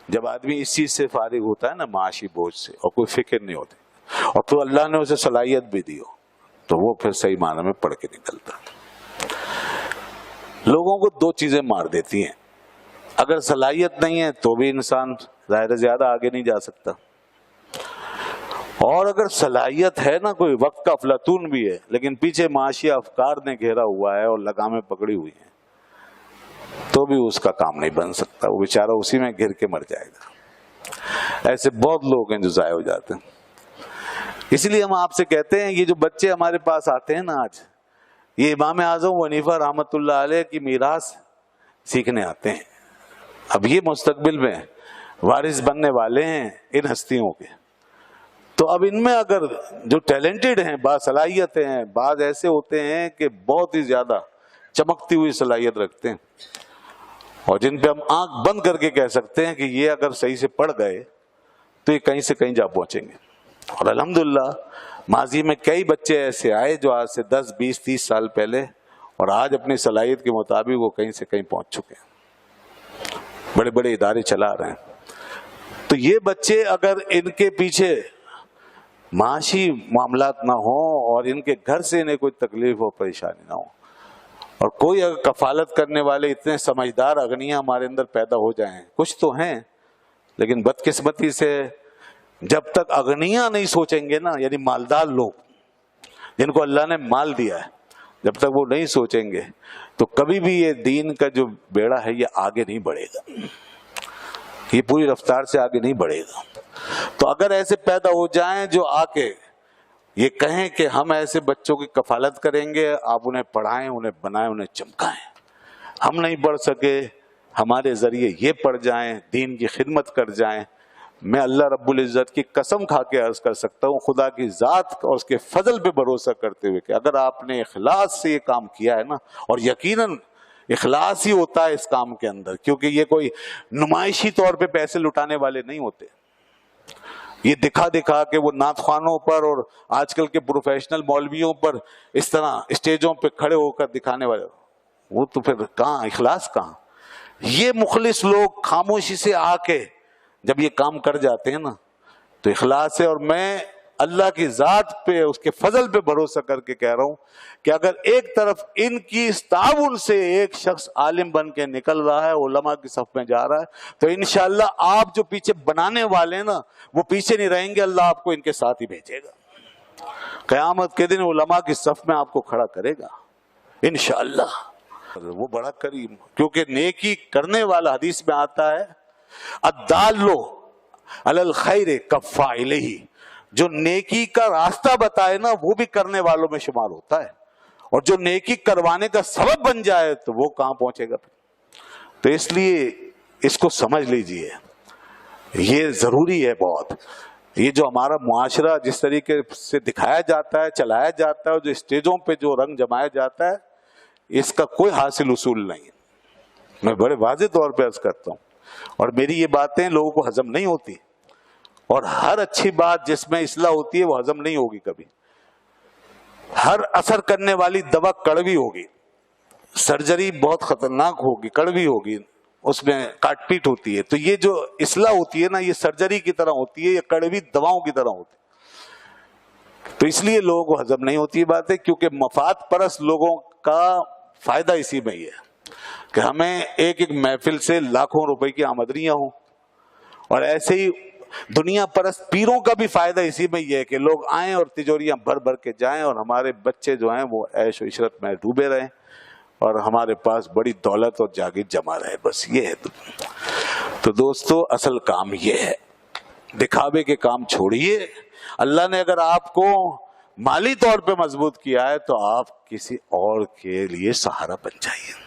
جب آدمی اس چیز سے فارغ ہوتا ہے نا معاشی بوجھ سے، اور کوئی فکر نہیں ہوتی، اور تو اللہ نے اسے صلاحیت بھی دی ہو، تو وہ پھر صحیح معنی میں پڑھ کے نکلتا۔ لوگوں کو دو چیزیں مار دیتی ہیں، اگر صلاحیت نہیں ہے تو بھی انسان ظاہر زیادہ آگے نہیں جا سکتا، اور اگر صلاحیت ہے نا، کوئی وقت کا افلاطون بھی ہے لیکن پیچھے معاشی افکار نے گھیرا ہوا ہے اور لگامیں پکڑی ہوئی ہیں، تو بھی اس کا کام نہیں بن سکتا، وہ بیچارہ اسی میں گھر کے مر جائے گا۔ ایسے بہت لوگ ہیں جو ضائع ہو جاتے ہیں۔ اس لیے ہم آپ سے کہتے ہیں، یہ جو بچے ہمارے پاس آتے ہیں نا آج، یہ امام اعظم حنیفہ رحمۃ اللہ علیہ کی میراث سیکھنے آتے ہیں۔ اب یہ مستقبل میں وارث بننے والے ہیں ان ہستیوں کے، تو اب ان میں اگر جو ٹیلنٹڈ ہیں، باصلاحیت ہیں، بعض ایسے ہوتے ہیں کہ بہت ہی زیادہ چمکتی ہوئی صلاحیت رکھتے ہیں، اور جن پہ ہم آنکھ بند کر کے کہہ سکتے ہیں کہ یہ اگر صحیح سے پڑھ گئے تو یہ کہیں سے کہیں جا پہنچیں گے۔ اور الحمدللہ ماضی میں کئی بچے ایسے آئے جو آج سے 10 20 30 سال پہلے، اور آج اپنی صلاحیت کے مطابق وہ کہیں سے کہیں پہنچ چکے ہیں، بڑے بڑے ادارے چلا رہے ہیں۔ تو یہ بچے اگر ان کے پیچھے معاشی معاملات نہ ہوں، اور ان کے گھر سے انہیں کوئی تکلیف اور پریشانی نہ ہو، اور کوئی اگر کفالت کرنے والے اتنے سمجھدار اغنیاء ہمارے اندر پیدا ہو جائیں، کچھ تو ہیں لیکن بدقسمتی سے جب تک اغنیاء نہیں سوچیں گے نا، یعنی مالدار لوگ جن کو اللہ نے مال دیا ہے، جب تک وہ نہیں سوچیں گے تو کبھی بھی یہ دین کا جو بیڑا ہے یہ آگے نہیں بڑھے گا، یہ پوری رفتار سے آگے نہیں بڑھے گا۔ تو اگر ایسے پیدا ہو جائیں جو آ کے یہ کہیں کہ ہم ایسے بچوں کی کفالت کریں گے، آپ انہیں پڑھائیں، انہیں بنائیں، انہیں چمکائیں، ہم نہیں پڑھ سکے، ہمارے ذریعے یہ پڑھ جائیں، دین کی خدمت کر جائیں، میں اللہ رب العزت کی قسم کھا کے عرض کر سکتا ہوں، خدا کی ذات اور اس کے فضل پہ بھروسہ کرتے ہوئے، کہ اگر آپ نے اخلاص سے یہ کام کیا ہے نا، اور یقیناً اخلاص ہی ہوتا ہے اس کام کے اندر، کیونکہ یہ کوئی نمائشی طور پہ پیسے لٹانے والے نہیں ہوتے، یہ دکھا دکھا کے وہ نعت خوانوں پر اور آج کل کے پروفیشنل مولویوں پر اس طرح اسٹیجوں پہ کھڑے ہو کر دکھانے والے، وہ تو پھر کہاں اخلاص کہاں؟ یہ مخلص لوگ خاموشی سے آ کے جب یہ کام کر جاتے ہیں نا تو اخلاص ہے۔ اور میں اللہ کی ذات پہ، اس کے فضل پہ بھروسہ کر کے کہہ رہا ہوں کہ اگر ایک طرف ان کی اس تعاون سے ایک شخص عالم بن کے نکل رہا ہے، علماء کی صف میں جا رہا ہے، تو انشاءاللہ آپ جو پیچھے بنانے والے ہیں نا، وہ پیچھے نہیں رہیں گے، اللہ آپ کو ان کے ساتھ ہی بھیجے گا، قیامت کے دن علماء کی صف میں آپ کو کھڑا کرے گا انشاءاللہ۔ وہ بڑا کریم، کیونکہ نیکی کرنے والا، حدیث میں آتا ہے الدال علی الخیر کفاعلہ، جو نیکی کا راستہ بتائے نا وہ بھی کرنے والوں میں شمار ہوتا ہے، اور جو نیکی کروانے کا سبب بن جائے تو وہ کہاں پہنچے گا۔ تو اس لیے اس کو سمجھ لیجئے، یہ ضروری ہے بہت۔ یہ جو ہمارا معاشرہ جس طریقے سے دکھایا جاتا ہے، چلایا جاتا ہے، جو اسٹیجوں پہ جو رنگ جمایا جاتا ہے، اس کا کوئی حاصل اصول نہیں، میں بڑے واضح طور پہ عرض کرتا ہوں، اور میری یہ باتیں لوگوں کو ہضم نہیں ہوتی، اور ہر اچھی بات جس میں اصلاح ہوتی ہے وہ ہضم نہیں ہوگی کبھی، ہر اثر کرنے والی دوا کڑوی ہوگی، سرجری بہت خطرناک ہوگی، کڑوی ہوگی، اس میں کاٹ پیٹ ہوتی ہے، تو یہ جو اصلاح ہوتی ہے نا، یہ سرجری کی طرح ہوتی ہے، یہ کڑوی دواؤں کی طرح ہوتی ہے۔ تو اس لیے لوگوں کو ہضم نہیں ہوتی یہ باتیں، کیونکہ مفاد پرست لوگوں کا فائدہ اسی میں ہی ہے کہ ہمیں ایک ایک محفل سے لاکھوں روپے کی آمدنیاں ہوں، اور ایسے ہی دنیا پرست پیروں کا بھی فائدہ اسی میں یہ ہے کہ لوگ آئیں اور تجوریاں بھر بھر کے جائیں، اور ہمارے بچے جو ہیں وہ عیش و عشرت میں ڈوبے رہیں، اور ہمارے پاس بڑی دولت اور جاگیر جمع رہے، بس یہ ہے۔ تو دوستو اصل کام یہ ہے، دکھاوے کے کام چھوڑیے۔ اللہ نے اگر آپ کو مالی طور پہ مضبوط کیا ہے تو آپ کسی اور کے لیے سہارا بن جائیے۔